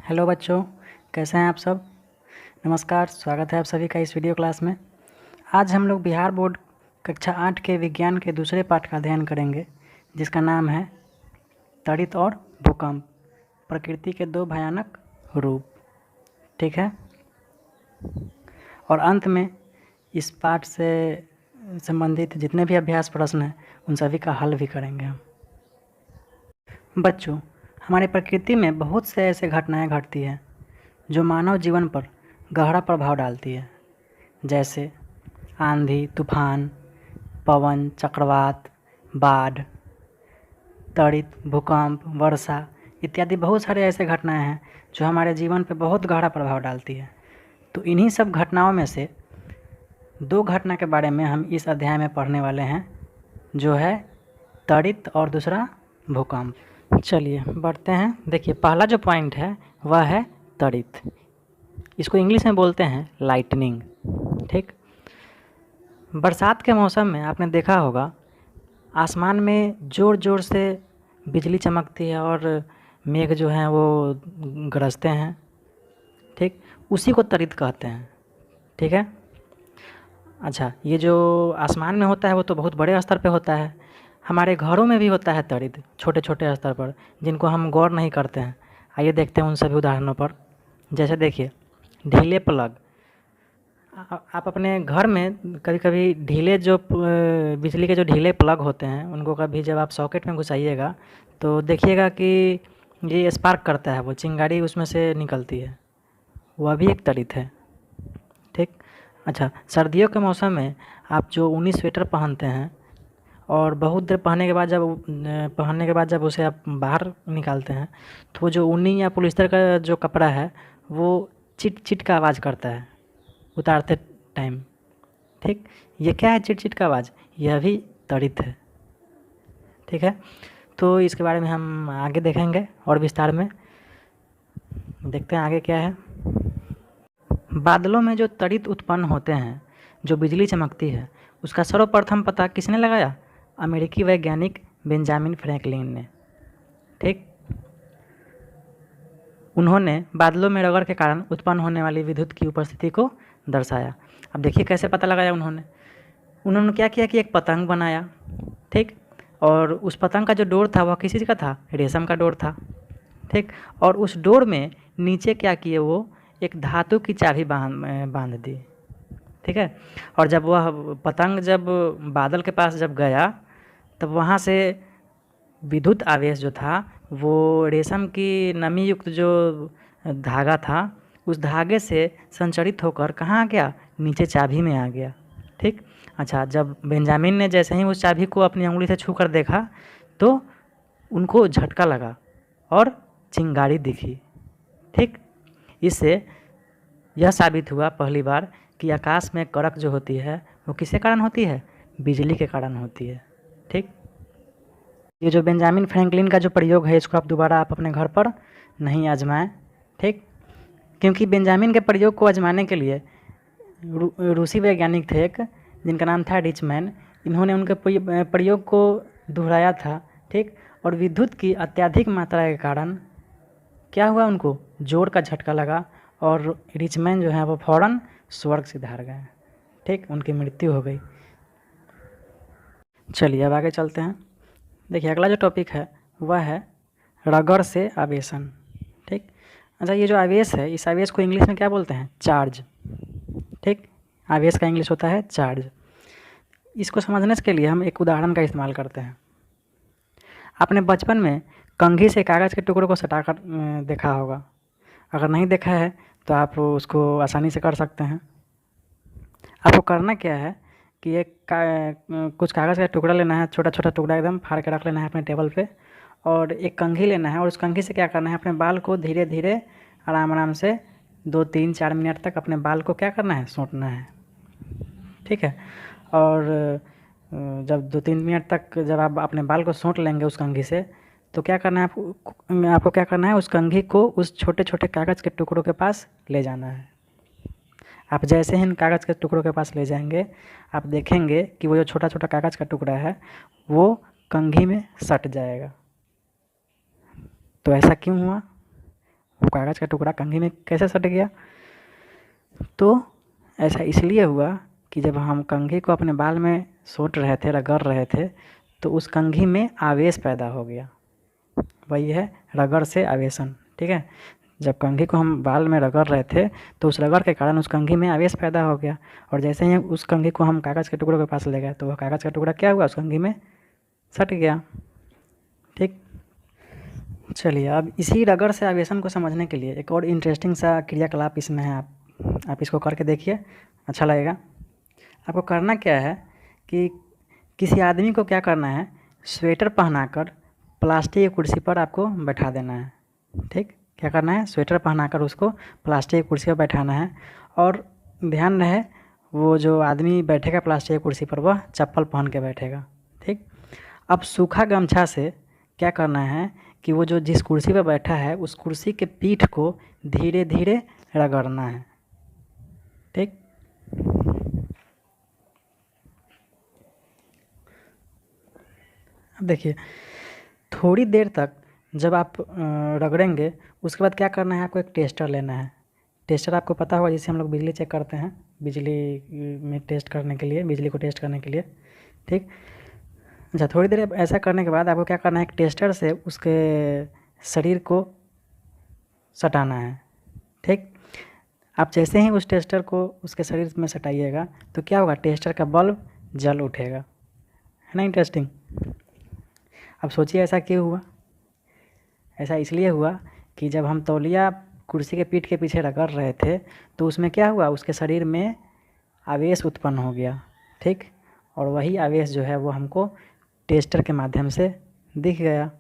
Hello बच्चों, कैसे हैं आप सब। नमस्कार, स्वागत है आप सभी का इस वीडियो क्लास में। आज हम लोग बिहार बोर्ड कक्षा 8 के विज्ञान के दूसरे पाठ का अध्ययन करेंगे, जिसका नाम है तड़ित और भूकंप, प्रकृति के दो भयानक रूप। ठीक है, और अंत में इस पाठ से संबंधित जितने भी अभ्यास प्रश्न हैं उन सभी का हल भी करेंगे हम। बच्चों, हमारी प्रकृति में बहुत से ऐसे घटनाएं घटती हैं जो मानव जीवन पर गहरा प्रभाव डालती है, जैसे आंधी, तूफान, पवन, चक्रवात, बाढ़, तड़ित, भूकंप, वर्षा इत्यादि बहुत सारे ऐसे घटनाएं हैं जो हमारे जीवन पर बहुत गहरा प्रभाव डालती है। तो इन्हीं सब घटनाओं में से दो घटना के बारे में हम इस अध्याय में पढ़ने वाले हैं, जो है तड़ित और दूसरा भूकंप। चलिए बढ़ते हैं। देखिए, पहला जो पॉइंट है वह है तड़ित। इसको इंग्लिश में बोलते हैं लाइटनिंग। ठीक, बरसात के मौसम में आपने देखा होगा आसमान में ज़ोर ज़ोर से बिजली चमकती है और मेघ जो हैं वो गरजते हैं। ठीक, उसी को तड़ित कहते हैं। ठीक है, अच्छा, ये जो आसमान में होता है वो तो बहुत बड़े स्तर पे होता है। हमारे घरों में भी होता है तड़ित, छोटे छोटे स्तर पर, जिनको हम गौर नहीं करते हैं। आइए देखते हैं उन सभी उदाहरणों पर। जैसे देखिए, ढीले प्लग। आप अपने घर में कभी कभी ढीले जो बिजली के जो ढीले प्लग होते हैं उनको कभी जब आप सॉकेट में घुसाइएगा तो देखिएगा कि ये स्पार्क करता है, वो चिंगारी उसमें से निकलती है, वह भी एक तड़ित है। ठीक, अच्छा, सर्दियों के मौसम में आप जो ऊनी स्वेटर पहनते हैं और बहुत देर पहनने के बाद जब उसे आप बाहर निकालते हैं तो वो जो ऊनी या पॉलिस्टर का जो कपड़ा है वो चिट चिट का आवाज़ करता है उतारते टाइम। ठीक, ये क्या है चिट चिट का आवाज़? यह भी तड़ित है। ठीक है, तो इसके बारे में हम आगे देखेंगे और विस्तार में। देखते हैं आगे क्या है। बादलों में जो तड़ित उत्पन्न होते हैं, जो बिजली चमकती है, उसका सर्वप्रथम पता किसने लगाया? अमेरिकी वैज्ञानिक बेंजामिन फ्रैंकलिन ने। ठीक, उन्होंने बादलों में रगड़ के कारण उत्पन्न होने वाली विद्युत की उपस्थिति को दर्शाया। अब देखिए कैसे पता लगाया उन्होंने क्या किया कि एक पतंग बनाया। ठीक, और उस पतंग का जो डोर था वह किसी का था? रेशम का डोर था। ठीक, और उस डोर में नीचे क्या किए, वो एक धातु की चाबी बांध दी। ठीक है, और जब वह पतंग जब बादल के पास जब गया तब वहाँ से विद्युत आवेश जो था वो रेशम की नमी युक्त जो धागा था उस धागे से संचरित होकर कहाँ आ गया? नीचे चाबी में आ गया। ठीक, अच्छा, जब बेंजामिन ने जैसे ही उस चाबी को अपनी उंगली से छू कर देखा तो उनको झटका लगा और चिंगारी दिखी। ठीक, इससे यह साबित हुआ पहली बार कि आकाश में कड़क जो होती है वो किसके कारण होती है? बिजली के कारण होती है। ठीक, ये जो बेंजामिन फ्रैंकलिन का जो प्रयोग है इसको दोबारा आप अपने घर पर नहीं आजमाएं। ठीक, क्योंकि बेंजामिन के प्रयोग को आजमाने के लिए रूसी वैज्ञानिक थे एक, जिनका नाम था रिचमैन। इन्होंने उनके प्रयोग को दोहराया था। ठीक, और विद्युत की अत्यधिक मात्रा के कारण क्या हुआ? उनको जोर का झटका लगा और रिचमैन जो है वो फौरन स्वर्ग सिधार गए। ठीक, उनकी मृत्यु हो गई। चलिए अब आगे चलते हैं। देखिए, अगला जो टॉपिक है वह है रगड़ से आवेशन। ठीक, अच्छा, ये जो आवेश है इस आवेश को इंग्लिश में क्या बोलते हैं? चार्ज। ठीक, आवेश का इंग्लिश होता है चार्ज। इसको समझने के लिए हम एक उदाहरण का इस्तेमाल करते हैं। आपने बचपन में कंघी से कागज़ के टुकड़ों को सटाकर देखा होगा। अगर नहीं देखा है तो आप उसको आसानी से कर सकते हैं। आपको करना क्या है कि कुछ कागज़ का टुकड़ा लेना है, छोटा छोटा टुकड़ा एकदम फाड़ के रख लेना है अपने टेबल पे, और एक कंघी लेना है और उस कंघी से क्या करना है? अपने बाल को धीरे धीरे आराम आराम से 2-3-4 मिनट तक अपने बाल को क्या करना है? सूंघना है। ठीक है, और जब 2-3 मिनट तक जब आप अपने बाल को सूंघ लेंगे उस कंघी से तो क्या करना है? आपको क्या करना है? उस कंघी को उस छोटे छोटे कागज़ के टुकड़ों के पास ले जाना है। आप जैसे ही इन कागज़ के टुकड़ों के पास ले जाएंगे आप देखेंगे कि वो जो छोटा छोटा कागज़ का टुकड़ा है वो कंघी में सट जाएगा। तो ऐसा क्यों हुआ? वो कागज़ का टुकड़ा कंघी में कैसे सट गया? तो ऐसा इसलिए हुआ कि जब हम कंघी को अपने बाल में सोट रहे थे, रगड़ रहे थे, तो उस कंघी में आवेश पैदा हो गया। वही है रगड़ से आवेशन, ठीक है। जब कंघी को हम बाल में रगड़ रहे थे तो उस रगड़ के कारण उस कंघी में आवेश पैदा हो गया, और जैसे ही उस कंघी को हम कागज़ के टुकड़े के पास ले गए तो वह कागज़ का टुकड़ा क्या हुआ, उस कंघी में सट गया, ठीक। चलिए, अब इसी रगड़ से आवेशन को समझने के लिए एक और इंटरेस्टिंग सा क्रियाकलाप इसमें है। आप इसको करके देखिए, अच्छा लगेगा। आपको करना क्या है कि किसी आदमी को क्या करना है, स्वेटर पहनाकर प्लास्टिक की कुर्सी पर आपको बैठा देना है, ठीक। क्या करना है, स्वेटर पहनाकर उसको प्लास्टिक की कुर्सी पर बैठाना है, और ध्यान रहे वो जो आदमी बैठेगा प्लास्टिक की कुर्सी पर वह चप्पल पहन के बैठेगा, ठीक। अब सूखा गमछा से क्या करना है कि वो जो जिस कुर्सी पर बैठा है उस कुर्सी के पीठ को धीरे धीरे रगड़ना है, ठीक। अब देखिए, थोड़ी देर तक जब आप रगड़ेंगे उसके बाद क्या करना है, आपको एक टेस्टर लेना है। टेस्टर आपको पता होगा जिससे हम लोग बिजली चेक करते हैं, बिजली में टेस्ट करने के लिए, बिजली को टेस्ट करने के लिए, ठीक। अच्छा, थोड़ी देर ऐसा करने के बाद आपको क्या करना है, एक टेस्टर से उसके शरीर को सटाना है, ठीक। आप जैसे ही उस टेस्टर को उसके शरीर में सटाइएगा तो क्या होगा, टेस्टर का बल्ब जल उठेगा, है ना इंटरेस्टिंग। अब सोचिए ऐसा क्यों हुआ। ऐसा इसलिए हुआ कि जब हम तौलिया कुर्सी के पीठ के पीछे रगड़ रहे थे तो उसमें क्या हुआ, उसके शरीर में आवेश उत्पन्न हो गया, ठीक। और वही आवेश जो है वो हमको टेस्टर के माध्यम से दिख गया।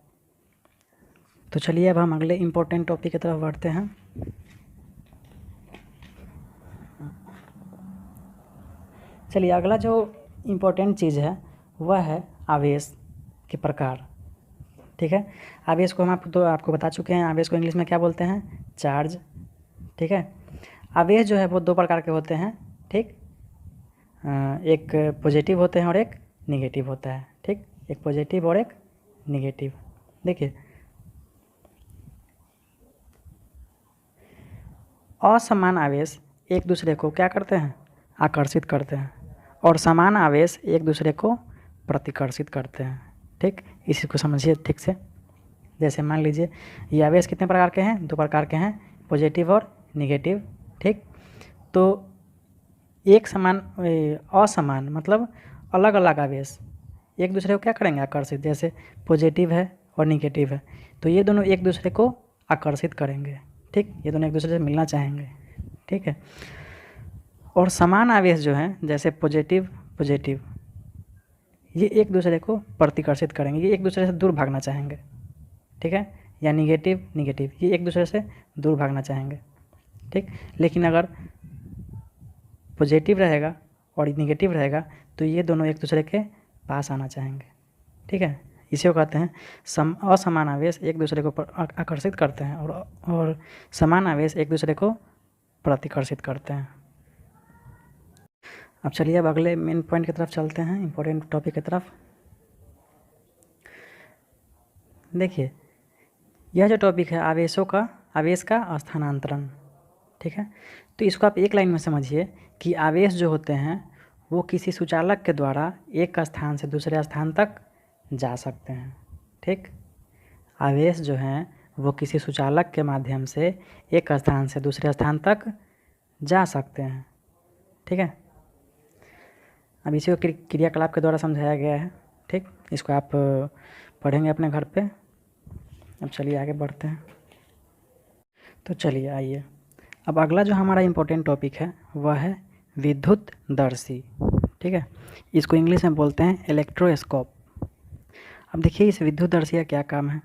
तो चलिए अब हम अगले इम्पोर्टेंट टॉपिक की तरफ बढ़ते हैं। चलिए, अगला जो इम्पोर्टेंट चीज़ है वह है आवेश के प्रकार, ठीक है। आवेश को हम आपको बता चुके हैं, आवेश को इंग्लिश में क्या बोलते हैं, चार्ज, ठीक है। आवेश जो है वो दो प्रकार के होते हैं, ठीक। एक पॉजिटिव होते हैं और एक निगेटिव होता है, ठीक। एक पॉजिटिव और एक निगेटिव। देखिए, असमान आवेश एक दूसरे को क्या करते हैं, आकर्षित करते हैं, और समान आवेश एक दूसरे को प्रतिकर्षित करते हैं, ठीक। इसी को समझिए ठीक से। जैसे मान लीजिए ये आवेश कितने प्रकार के हैं, दो प्रकार के हैं, पॉजिटिव और निगेटिव, ठीक। तो एक समान असमान मतलब अलग अलग आवेश एक दूसरे को क्या करेंगे, आकर्षित। जैसे पॉजिटिव है और निगेटिव है तो ये दोनों एक दूसरे को आकर्षित करेंगे, ठीक। ये दोनों एक दूसरे से मिलना चाहेंगे, ठीक है। और समान आवेश जो हैं, जैसे पॉजिटिव पॉजिटिव, ये एक दूसरे को प्रतिकर्षित करेंगे, ये एक दूसरे से दूर भागना चाहेंगे, ठीक है। या निगेटिव निगेटिव, ये एक दूसरे से दूर भागना चाहेंगे, ठीक। लेकिन अगर पॉजिटिव रहेगा और निगेटिव रहेगा तो ये दोनों एक दूसरे के पास आना चाहेंगे, ठीक है। इसे को कहते हैं असमान आवेश एक दूसरे को आकर्षित करते हैं और समान आवेश एक दूसरे को प्रतिकर्षित करते हैं। अब चलिए अब अगले मेन पॉइंट की तरफ चलते हैं, इम्पोर्टेंट टॉपिक की तरफ। देखिए, यह जो टॉपिक है आवेश का स्थानांतरण, ठीक है। तो इसको आप एक लाइन में समझिए कि आवेश जो होते हैं वो किसी सुचालक के द्वारा एक स्थान से दूसरे स्थान तक जा सकते हैं, ठीक। आवेश जो हैं वो किसी सुचालक के माध्यम से एक स्थान से दूसरे स्थान तक जा सकते हैं, ठीक है। अब इसी को क्रियाकलाप के द्वारा समझाया गया है, ठीक। इसको आप पढ़ेंगे अपने घर पे। अब चलिए आगे बढ़ते हैं। तो चलिए आइए, अब अगला जो हमारा इम्पोर्टेंट टॉपिक है वह है विद्युतदर्शी, ठीक है। इसको इंग्लिश में बोलते हैं इलेक्ट्रोस्कोप। अब देखिए, इस विद्युतदर्शी का क्या काम है।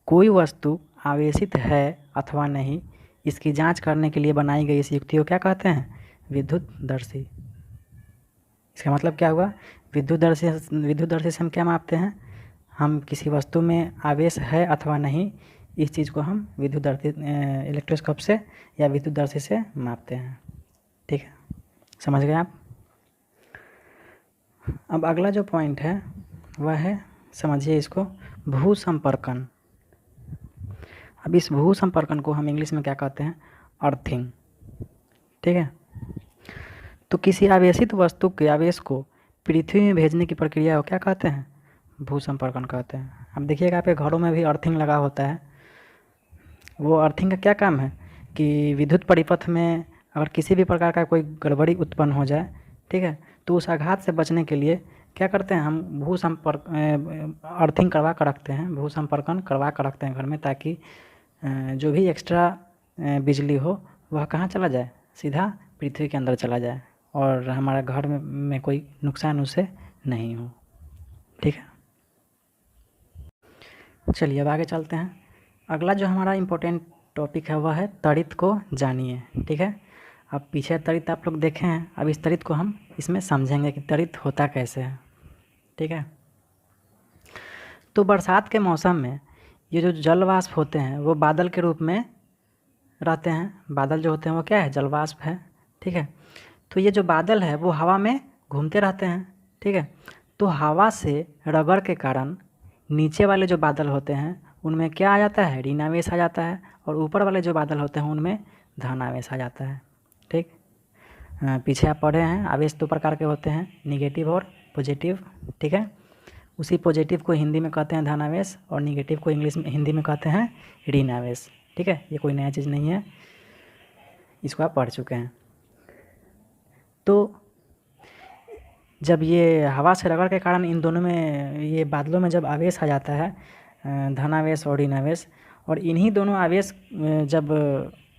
कोई वस्तु आवेशित है अथवा नहीं, इसकी जांच करने के लिए बनाई गई इस युक्ति को क्या कहते हैं, विद्युतदर्शी। इसका मतलब क्या हुआ, विद्युतदर्शी से हम क्या मापते हैं, हम किसी वस्तु में आवेश है अथवा नहीं, इस चीज़ को हम विद्युतदर्शी इलेक्ट्रोस्कोप से या विद्युतदर्शी से मापते हैं, ठीक है। समझ गए आप। अब अगला जो पॉइंट है वह है, समझिए इसको, भू संपर्कन। अब इस भू संपर्कन को हम इंग्लिश में क्या कहते हैं? अर्थिंग। ठीक है। तो किसी आवेशित वस्तु के आवेश को पृथ्वी में भेजने की प्रक्रिया को क्या कहते हैं? भू संपर्कन कहते हैं। अब देखिएगा आपके घरों में भी अर्थिंग लगा होता है। वो अर्थिंग का क्या काम है कि विद्युत परिपथ में अगर किसी भी प्रकार का कोई गड़बड़ी उत्पन्न हो जाए, ठीक है, तो उस आघात से बचने के लिए क्या करते हैं हम? भू संपर्क अर्थिंग करवा कर रखते हैं, भू संपर्कन करवा कर रखते हैं घर में, ताकि जो भी एक्स्ट्रा बिजली हो वह कहाँ चला जाए? सीधा पृथ्वी के अंदर चला जाए और हमारे घर में कोई नुकसान उससे नहीं हो। ठीक है, चलिए अब आगे चलते हैं। अगला जो हमारा इम्पोर्टेंट टॉपिक है वह है त्वरित को जानिए। ठीक है, अब पीछे त्वरित आप लोग देखे हैं, अब इस त्वरित को हम इसमें समझेंगे कि त्वरित होता कैसे है। ठीक है, तो बरसात के मौसम में ये जो जल वाष्प होते हैं वो बादल के रूप में रहते हैं। बादल जो होते हैं वो क्या है? जल वाष्प है। ठीक है, तो ये जो बादल है वो हवा में घूमते रहते हैं। ठीक है, तो हवा से रगड़ के कारण नीचे वाले जो बादल होते हैं उनमें क्या आ जाता है? ऋण आवेश आ जाता है, और ऊपर वाले जो बादल होते हैं उनमें धन आवेश आ जाता है। ठीक, पीछे आप पढ़े हैं आवेश दो प्रकार के होते हैं, निगेटिव और पॉजिटिव। ठीक है, उसी पॉजिटिव को हिंदी में कहते हैं धन आवेश, और निगेटिव को इंग्लिश में हिंदी में कहते हैं ऋण आवेश। ठीक है, ये कोई नया चीज़ नहीं है, इसको आप पढ़ चुके हैं। तो जब ये हवा से रगड़ के कारण इन दोनों में, ये बादलों में जब आवेश आ जाता है, धन आवेश और ऋण आवेश, और इन्हीं दोनों आवेश जब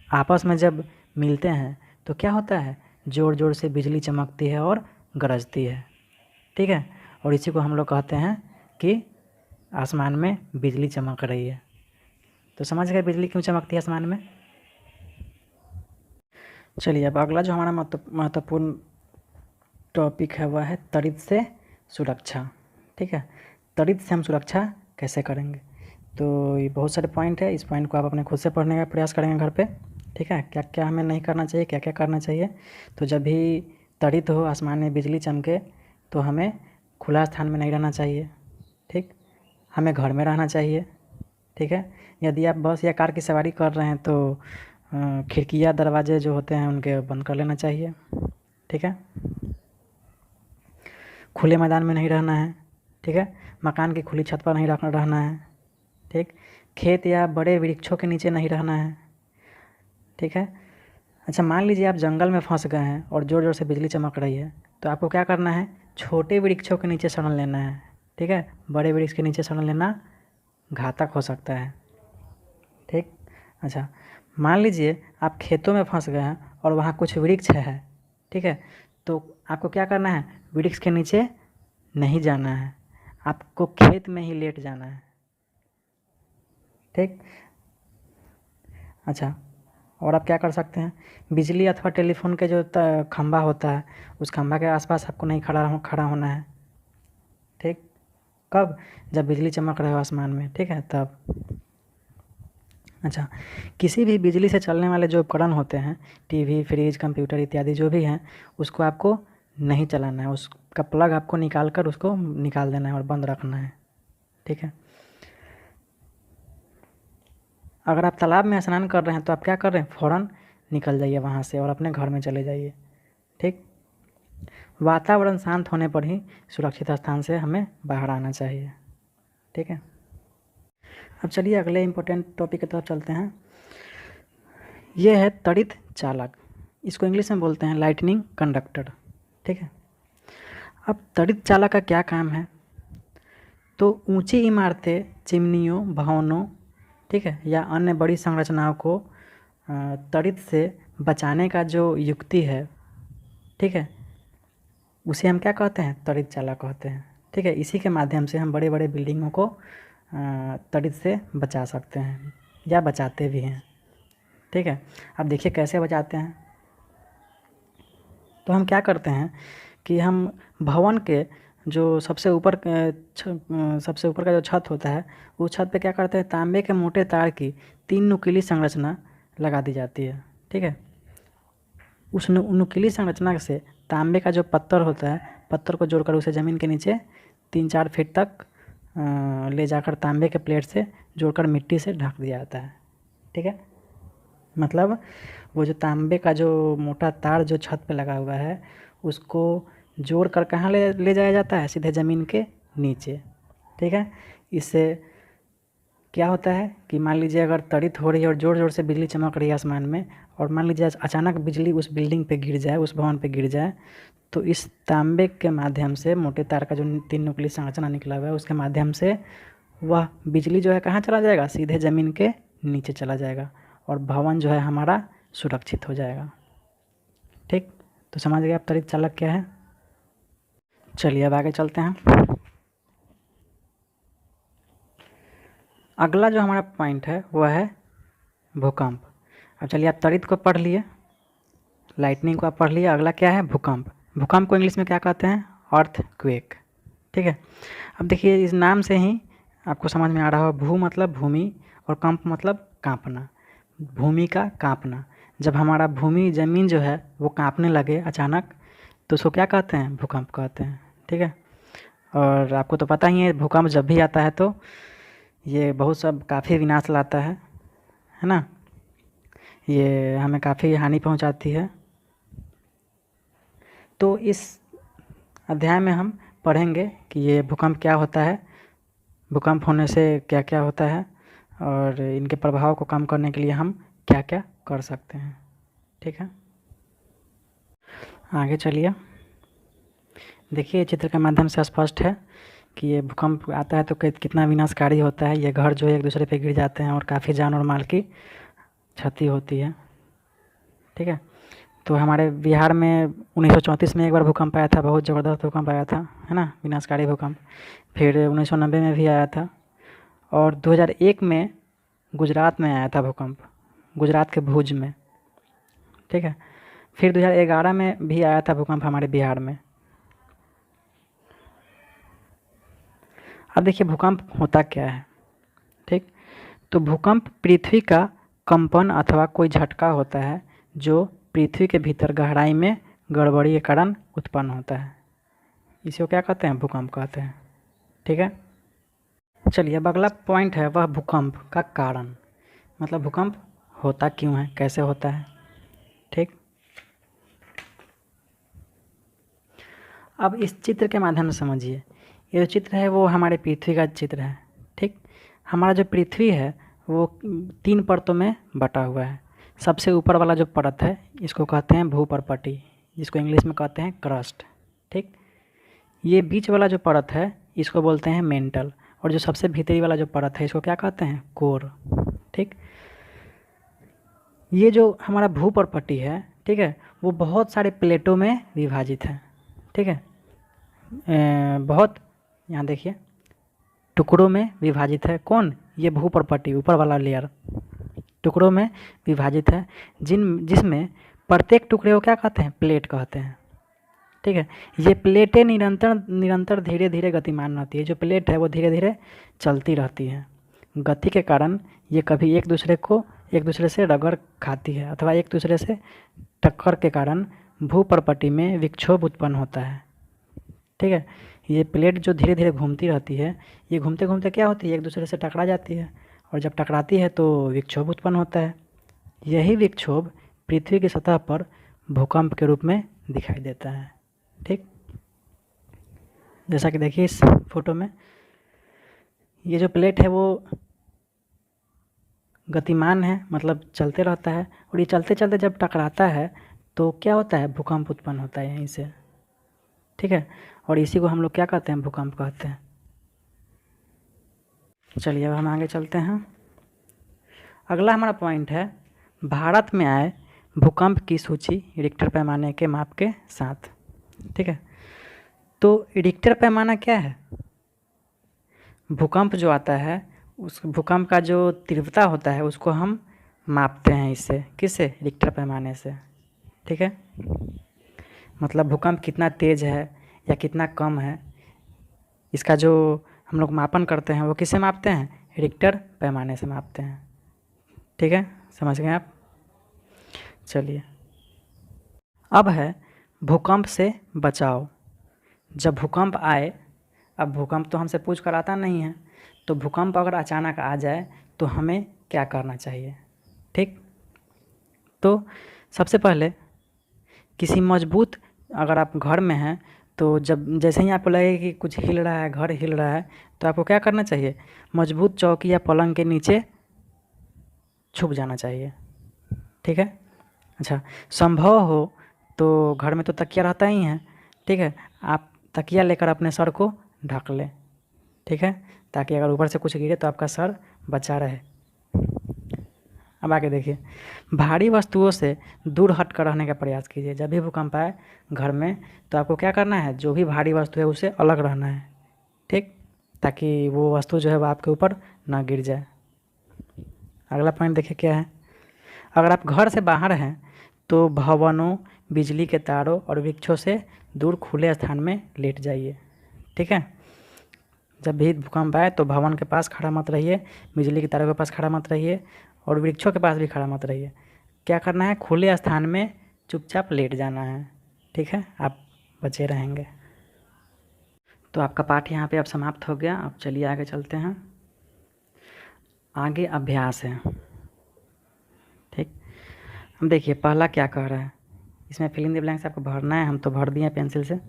आपस में जब मिलते हैं तो क्या होता है? ज़ोर ज़ोर से बिजली चमकती है और गरजती है। ठीक है, और इसी को हम लोग कहते हैं कि आसमान में बिजली चमक रही है। तो समझ गए बिजली क्यों चमकती है आसमान में? चलिए अब अगला जो हमारा महत्वपूर्ण टॉपिक है वह है त्वरित से सुरक्षा। ठीक है, त्वरित से हम सुरक्षा कैसे करेंगे? तो ये बहुत सारे पॉइंट है, इस पॉइंट को आप अपने खुद से पढ़ने का प्रयास करेंगे घर पे। ठीक है, क्या क्या हमें नहीं करना चाहिए, क्या क्या करना चाहिए। तो जब भी त्वरित हो, आसमान में बिजली चमके, तो हमें खुला स्थान में नहीं रहना चाहिए। ठीक, हमें घर में रहना चाहिए। ठीक है, यदि आप बस या कार की सवारी कर रहे हैं तो खिड़कियाँ दरवाजे जो होते हैं उनके बंद कर लेना चाहिए। ठीक है, खुले मैदान में नहीं रहना है। ठीक है, मकान की खुली छत पर नहीं रहना है। ठीक, खेत या बड़े वृक्षों के नीचे नहीं रहना है। ठीक है, अच्छा मान लीजिए आप जंगल में फंस गए हैं और ज़ोर ज़ोर से बिजली चमक रही है, तो आपको क्या करना है? छोटे वृक्षों के नीचे शरण लेना है। ठीक है, बड़े वृक्ष के नीचे शरण लेना घातक हो सकता है। ठीक, अच्छा मान लीजिए आप खेतों में फंस गए हैं और वहाँ कुछ वृक्ष है। ठीक है, तो आपको क्या करना है? वृक्ष के नीचे नहीं जाना है, आपको खेत में ही लेट जाना है। ठीक, अच्छा और आप क्या कर सकते हैं? बिजली अथवा टेलीफोन के जो खंभा होता है उस खंभा के आसपास आपको नहीं खड़ा होना है। ठीक, कब? जब बिजली चमक रहे हो आसमान में। ठीक है, तब। अच्छा, किसी भी बिजली से चलने वाले जो उपकरण होते हैं, टीवी, फ्रिज, कंप्यूटर इत्यादि जो भी हैं, उसको आपको नहीं चलाना है, उसका प्लग आपको निकाल कर उसको निकाल देना है और बंद रखना है। ठीक है, अगर आप तालाब में स्नान कर रहे हैं तो आप क्या कर रहे हैं? फ़ौरन निकल जाइए वहाँ से और अपने घर में चले जाइए। ठीक, वातावरण शांत होने पर ही सुरक्षित स्थान से हमें बाहर आना चाहिए। ठीक है, अब चलिए अगले इम्पोर्टेंट टॉपिक की तरफ चलते हैं। ये है त्वरित चालक, इसको इंग्लिश में बोलते हैं लाइटनिंग कंडक्टर। ठीक है, अब त्वरित चालक का क्या काम है? तो ऊंची इमारतें, चिमनियों, भवनों, ठीक है, या अन्य बड़ी संरचनाओं को त्वरित से बचाने का जो युक्ति है, ठीक है, उसे हम क्या कहते हैं? त्वरित चालक कहते हैं। ठीक है, इसी के माध्यम से हम बड़े बड़े बिल्डिंगों को त्वरित से बचा सकते हैं या बचाते भी हैं। ठीक है, अब देखिए कैसे बचाते हैं। तो हम क्या करते हैं कि हम भवन के जो सबसे ऊपर का जो छत होता है, उस छत पे क्या करते हैं? तांबे के मोटे तार की 3 नुकीली संरचना लगा दी जाती है। ठीक है, उस नुकीली संरचना से तांबे का जो पत्थर होता है, पत्थर को जोड़कर उसे ज़मीन के नीचे 3-4 फीट तक ले जाकर तांबे के प्लेट से जोड़कर मिट्टी से ढक दिया जाता है। ठीक है। मतलब वो जो तांबे का जो मोटा तार जो छत पे लगा हुआ है उसको जोड़ कर कहाँ ले ले जाया जाता है, सीधे ज़मीन के नीचे, ठीक है। इससे क्या होता है कि मान लीजिए अगर तड़ित हो रही है और ज़ोर ज़ोर से बिजली चमक रही है आसमान में, और मान लीजिए अचानक बिजली उस बिल्डिंग पे गिर जाए, उस भवन पे गिर जाए, तो इस तांबे के माध्यम से, मोटे तार का जो 3 नुकीली संरचना निकला हुआ है उसके माध्यम से वह बिजली जो है कहाँ चला जाएगा, सीधे ज़मीन के नीचे चला जाएगा और भवन जो है हमारा सुरक्षित हो जाएगा। ठीक, तो समझ गए आप त्वरित चालक क्या है। चलिए अब आगे चलते हैं। अगला जो हमारा पॉइंट है वह है भूकंप। अब चलिए आप त्वरित को पढ़ लिए, लाइटनिंग को आप पढ़ लिए, अगला क्या है भूकंप। भूकंप को इंग्लिश में क्या कहते हैं, अर्थक्वेक, ठीक है। अब देखिए इस नाम से ही आपको समझ में आ रहा होगा, भू मतलब भूमि और कंप मतलब कांपना, भूमि का कांपना। जब हमारा भूमि ज़मीन जो है वो कांपने लगे अचानक, तो उसको क्या कहते हैं, भूकंप कहते हैं, ठीक है। और आपको तो पता ही है भूकंप जब भी आता है तो ये बहुत सब काफ़ी विनाश लाता है ना, ये हमें काफ़ी हानि पहुंचाती है। तो इस अध्याय में हम पढ़ेंगे कि ये भूकंप क्या होता है, भूकंप होने से क्या क्या होता है और इनके प्रभाव को कम करने के लिए हम क्या क्या कर सकते हैं, ठीक है। आगे चलिए, देखिए चित्र के माध्यम से स्पष्ट है कि ये भूकंप आता है तो कितना विनाशकारी होता है। ये घर जो है एक दूसरे पे गिर जाते हैं और काफ़ी जान और माल की क्षति होती है, ठीक है। तो हमारे बिहार में 1934 में एक बार भूकंप आया था, बहुत ज़बरदस्त भूकंप आया था, है ना, विनाशकारी भूकंप। फिर 1990 में भी आया था और 2001 में गुजरात में आया था भूकंप, गुजरात के भुज में, ठीक है। फिर 2011 में भी आया था भूकंप हमारे बिहार में। अब देखिए भूकंप होता क्या है, ठीक। तो भूकंप पृथ्वी का कंपन अथवा कोई झटका होता है जो पृथ्वी के भीतर गहराई में गड़बड़ी के कारण उत्पन्न होता है, इसी को क्या कहते हैं, भूकंप कहते हैं, ठीक है। चलिए अब अगला पॉइंट है वह भूकंप का कारण, मतलब भूकंप होता क्यों है, कैसे होता है, ठीक। अब इस चित्र के माध्यम से समझिए, ये जो चित्र है वो हमारे पृथ्वी का चित्र है, ठीक। हमारा जो पृथ्वी है वो 3 परतों में बटा हुआ है। सबसे ऊपर वाला जो परत है इसको कहते हैं भूपर्पटी, जिसको इंग्लिश में कहते हैं क्रस्ट, ठीक। ये बीच वाला जो परत है इसको बोलते हैं मेंटल, और जो सबसे भीतरी वाला जो परत है इसको क्या कहते हैं, कोर, ठीक। ये जो हमारा भूपर्पटी है, ठीक है, वो बहुत सारे प्लेटों में विभाजित है, ठीक है। बहुत, यहाँ देखिए, टुकड़ों में विभाजित है। कौन, ये भूपर्पटी ऊपर वाला लेयर टुकड़ों में विभाजित है, जिसमें प्रत्येक टुकड़े को क्या कहते हैं, प्लेट कहते हैं, ठीक है। ये प्लेटें निरंतर धीरे धीरे गतिमान रहती है। जो प्लेट है वो धीरे धीरे चलती रहती है। गति के कारण ये कभी एक दूसरे से रगड़ खाती है अथवा एक दूसरे से टक्कर के कारण भूपर्पटी में विक्षोभ उत्पन्न होता है, ठीक है। ये प्लेट जो धीरे धीरे घूमती रहती है, ये घूमते घूमते क्या होती है, एक दूसरे से टकरा जाती है, और जब टकराती है तो विक्षोभ उत्पन्न होता है। यही विक्षोभ पृथ्वी की सतह पर भूकंप के रूप में दिखाई देता है, ठीक। जैसा कि देखिए इस फोटो में, ये जो प्लेट है वो गतिमान है, मतलब चलते रहता है, और ये चलते चलते जब टकराता है तो क्या होता है, भूकंप उत्पन्न होता है यहीं से, ठीक है। और इसी को हम लोग क्या कहते हैं, भूकंप कहते हैं। चलिए अब हम आगे चलते हैं। अगला हमारा पॉइंट है भारत में आए भूकंप की सूची रिक्टर पैमाने के माप के साथ, ठीक है। तो रिक्टर पैमाना क्या है, भूकंप जो आता है उस भूकंप का जो तीव्रता होता है उसको हम मापते हैं इससे, किससे, रिक्टर पैमाने से, ठीक है। मतलब भूकंप कितना तेज़ है या कितना कम है, इसका जो हम लोग मापन करते हैं वो किससे मापते हैं, रिक्टर पैमाने से मापते हैं, ठीक है, समझ गए आप। चलिए अब है भूकंप से बचाव। जब भूकंप आए, अब भूकंप तो हमसे पूछ कर आता नहीं है, तो भूकंप अगर अचानक आ जाए तो हमें क्या करना चाहिए, ठीक। तो सबसे पहले किसी मजबूत, अगर आप घर में हैं तो जब जैसे ही आपको लगे कि कुछ हिल रहा है, घर हिल रहा है, तो आपको क्या करना चाहिए, मजबूत चौकी या पलंग के नीचे छुप जाना चाहिए। ठीक है। अच्छा, संभव हो तो घर में तो तकिया रहता ही है, ठीक है, आप तकिया लेकर अपने सर को ढक लें। ठीक है, ताकि अगर ऊपर से कुछ गिरे तो आपका सर बचा रहे। अब आगे देखिए, भारी वस्तुओं से दूर हट कर रहने का प्रयास कीजिए। जब भी भूकंप आए घर में तो आपको क्या करना है, जो भी भारी वस्तु है उससे अलग रहना है। ठीक, ताकि वो वस्तु जो है वो आपके ऊपर ना गिर जाए। अगला पॉइंट देखिए क्या है, अगर आप घर से बाहर हैं तो भवनों, बिजली के तारों और वृक्षों से दूर खुले स्थान में लेट जाइए। ठीक है, जब भी भूकंप आए तो भवन के पास खड़ा मत रहिए, बिजली के तारों के पास खड़ा मत रहिए और वृक्षों के पास भी खड़ा मत रहिए। क्या करना है, खुले स्थान में चुपचाप लेट जाना है। ठीक है, आप बचे रहेंगे। तो आपका पाठ यहाँ पे अब समाप्त हो गया। अब चलिए आगे चलते हैं। आगे अभ्यास है। ठीक, अब देखिए पहला क्या कह रहा है, इसमें फिल इन द ब्लैंक्स आपको भरना है, हम तो भर दिए पेंसिल से।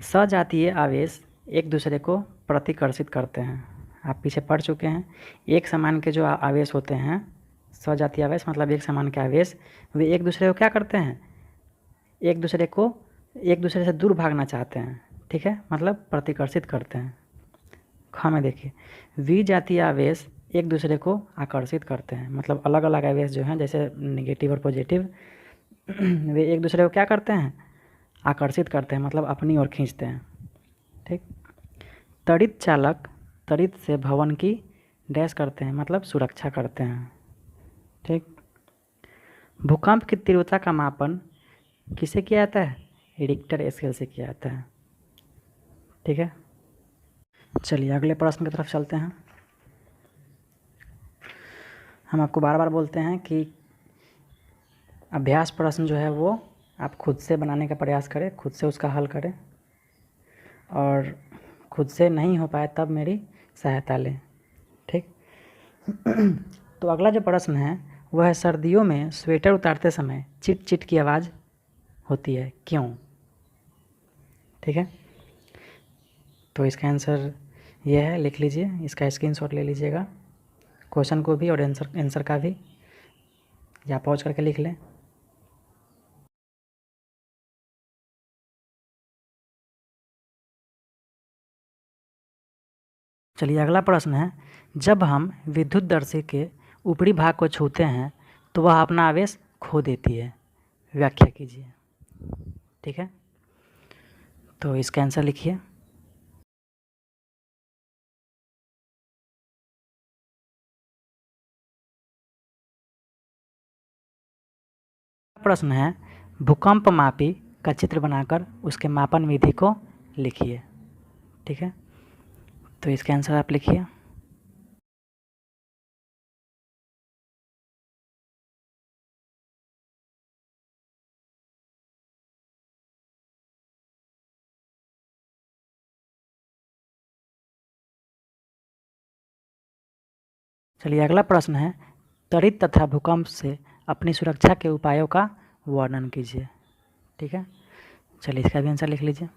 सजातीय आवेश एक दूसरे को प्रतिकर्षित करते हैं। आप पीछे पढ़ चुके हैं, एक समान के जो आवेश होते हैं, सजातीय आवेश मतलब एक समान के आवेश, वे एक दूसरे को क्या करते हैं, एक दूसरे से दूर भागना चाहते हैं। ठीक है, मतलब प्रतिकर्षित करते हैं। ख में देखिए, विजातीय आवेश एक दूसरे को आकर्षित करते हैं, मतलब अलग अलग आवेश जो हैं जैसे नेगेटिव और पॉजिटिव, वे एक दूसरे को क्या करते हैं, आकर्षित करते हैं, मतलब अपनी ओर खींचते हैं। ठीक, त्वरित चालक त्वरित से भवन की डैश करते हैं, मतलब सुरक्षा करते हैं। ठीक, भूकंप की तीव्रता का मापन किसे किया जाता है, रिक्टर स्केल से किया जाता है। ठीक है, चलिए अगले प्रश्न की तरफ चलते हैं। हम आपको बार बार बोलते हैं कि अभ्यास प्रश्न जो है वो आप खुद से बनाने का प्रयास करें, खुद से उसका हल करें, और खुद से नहीं हो पाए तब मेरी सहायता लें। ठीक, तो अगला जो प्रश्न है वह है, सर्दियों में स्वेटर उतारते समय चिट चिट की आवाज़ होती है, क्यों। ठीक है, तो इसका आंसर यह है, लिख लीजिए, इसका स्क्रीनशॉट ले लीजिएगा, क्वेश्चन को भी और आंसर का भी, या पॉज करके लिख लें। चलिए अगला प्रश्न है, जब हम विद्युत दर्शी के ऊपरी भाग को छूते हैं तो वह अपना आवेश खो देती है, व्याख्या कीजिए। ठीक है, तो इसका आंसर लिखिए। प्रश्न है, भूकंप मापी का चित्र बनाकर उसके मापन विधि को लिखिए। ठीक है, तो इसका आंसर आप लिखिए। चलिए अगला प्रश्न है, त्वरित तथा भूकंप से अपनी सुरक्षा के उपायों का वर्णन कीजिए। ठीक है, चलिए इसका भी आंसर लिख लीजिए।